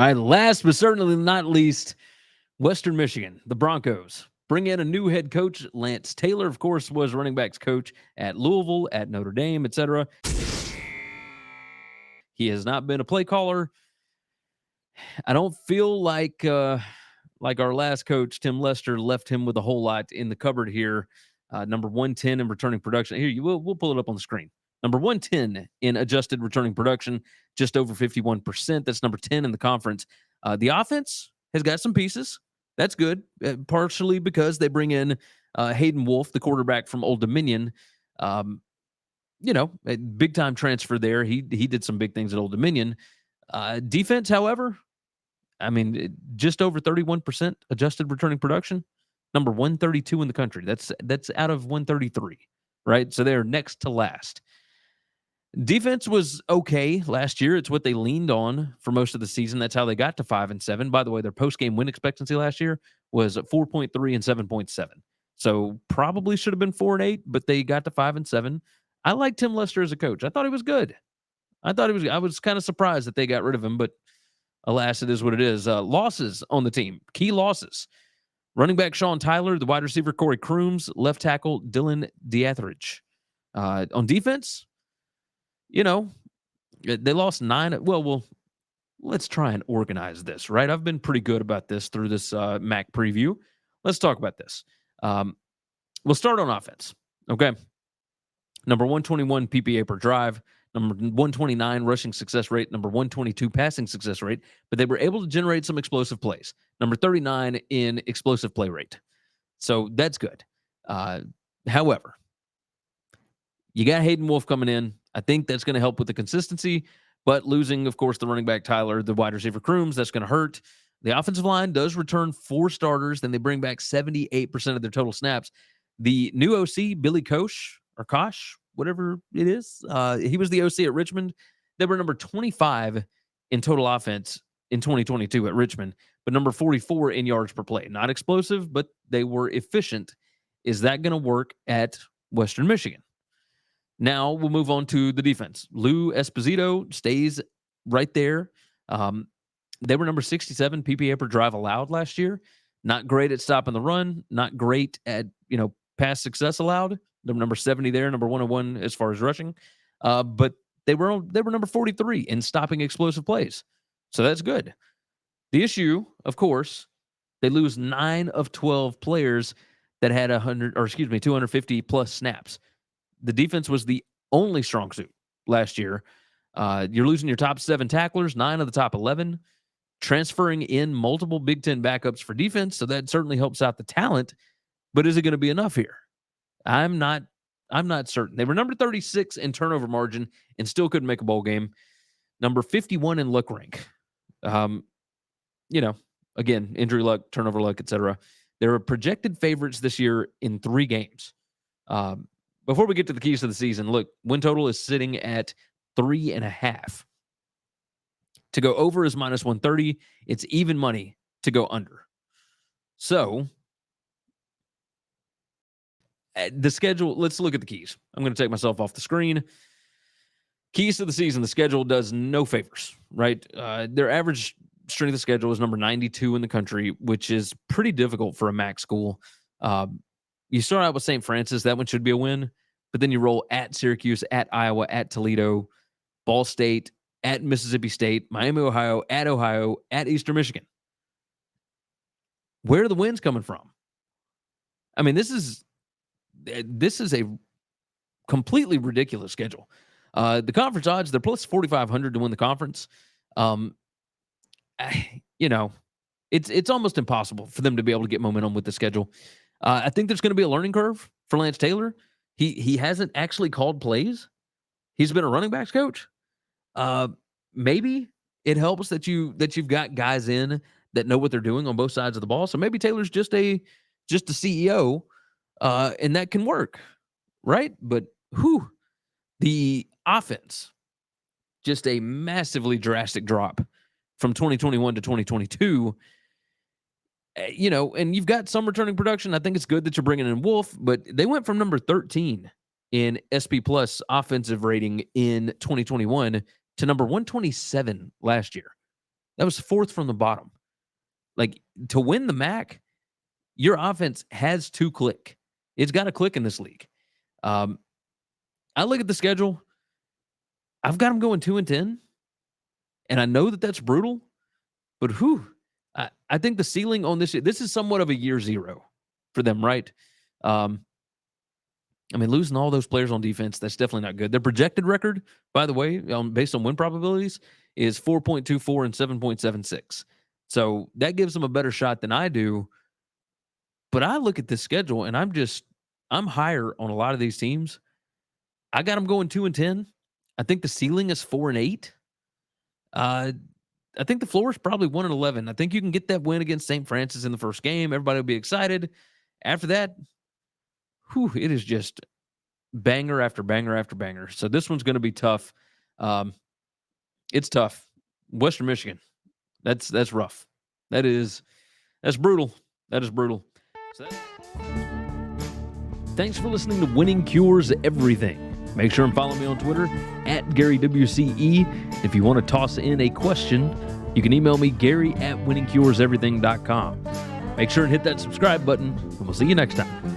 All right, last but certainly not least, Western Michigan, the Broncos. Bring in a new head coach. Lance Taylor, of course, was running backs coach at Louisville, at Notre Dame, etc. He has not been a play caller. I don't feel like our last coach, Tim Lester, left him with a whole lot in the cupboard here. Number 110 in returning production. Here, we'll pull it up on the screen. Number 110 in adjusted returning production, just over 51%. That's number 10 in the conference. The offense has got some pieces. That's good, partially because they bring in Hayden Wolf, the quarterback from Old Dominion. A big time transfer there. He did some big things at Old Dominion. Defense, however, I mean, just over 31% adjusted returning production, number 132 in the country. That's out of 133, right? So they're next to last. Defense was okay last year. It's what they leaned on for most of the season. That's how they got to 5-7. By the way, their post-game win expectancy last year was 4.3 and 7.7. So probably should have been 4-8, but they got to 5-7. I like Tim Lester as a coach. I thought he was good. I was kind of surprised that they got rid of him, but alas, it is what it is. Losses on the team. Key losses. Running back Sean Tyler, the wide receiver Corey Crooms, left tackle Dylan Dietrich. On defense, they lost 9. Well, let's try and organize this, right? I've been pretty good about this through this MAC preview. Let's talk about this. We'll start on offense, okay? Number 121 PPA per drive. Number 129 rushing success rate, number 122 passing success rate, but they were able to generate some explosive plays. Number 39 in explosive play rate. So that's good. However, you got Hayden Wolf coming in. I think that's going to help with the consistency, but losing, of course, the running back Tyler, the wide receiver Crooms, that's going to hurt. The offensive line does return 4 starters, then they bring back 78% of their total snaps. The new OC, Billy Koch, or Kosh, whatever it is. He was the OC at Richmond. They were number 25 in total offense in 2022 at Richmond, but number 44 in yards per play. Not explosive, but they were efficient. Is that going to work at Western Michigan? Now we'll move on to the defense. Lou Esposito stays right there. They were number 67 PPA per drive allowed last year. Not great at stopping the run. Not great at, pass success allowed. They're number 70 there, number 101 as far as rushing. But they were number 43 in stopping explosive plays. So that's good. The issue, of course, they lose 9 of 12 players that had 250 plus snaps. The defense was the only strong suit last year. You're losing your top 7 tacklers, 9 of the top 11, transferring in multiple Big Ten backups for defense. So that certainly helps out the talent. But is it going to be enough here? I'm not certain. They were number 36 in turnover margin and still couldn't make a bowl game. Number 51 in luck rank. Again, injury luck, turnover luck, etc. They're projected favorites this year in 3 games. Before we get to the keys to the season, look, win total is sitting at 3.5. To go over is minus 130. It's even money to go under. So the schedule, let's look at the keys. I'm going to take myself off the screen. Keys to the season, the schedule does no favors, right? Their average strength of schedule is number 92 in the country, which is pretty difficult for a MAC school. You start out with St. Francis. That one should be a win. But then you roll at Syracuse, at Iowa, at Toledo, Ball State, at Mississippi State, Miami, Ohio, at Eastern Michigan. Where are the wins coming from? I mean, this is a completely ridiculous schedule. The conference odds, they're plus 4,500 to win the conference. It's almost impossible for them to be able to get momentum with the schedule. I think there's going to be a learning curve for Lance Taylor. He hasn't actually called plays. He's been a running backs coach. Maybe it helps that you've got guys in that know what they're doing on both sides of the ball. So maybe Taylor's just a CEO, and that can work, right? But the offense, just a massively drastic drop from 2021 to 2022. And you've got some returning production. I think it's good that you're bringing in Wolf, but they went from number 13 in SP Plus offensive rating in 2021 to number 127 last year. That was fourth from the bottom. Like, to win the MAC, your offense has to click. It's got to click in this league. I look at the schedule. I've got them going 2-10, and I know that that's brutal, but I think the ceiling on this is somewhat of a year zero for them, right? I mean, losing all those players on defense, that's definitely not good. Their projected record, by the way, based on win probabilities, is 4.24 and 7.76. So that gives them a better shot than I do. But I look at this schedule and I'm higher on a lot of these teams. I got them going 2-10. I think the ceiling is 4-8. I think the floor is probably 1-11. I think you can get that win against St. Francis in the first game. Everybody will be excited. After that, it is just banger after banger after banger. So this one's going to be tough. It's tough. Western Michigan, that's rough. That's brutal. That is brutal. Thanks for listening to Winning Cures Everything. Make sure and follow me on Twitter @GaryWCE. If you want to toss in a question, you can email me Gary@winningcureseverything.com. Make sure and hit that subscribe button, and we'll see you next time.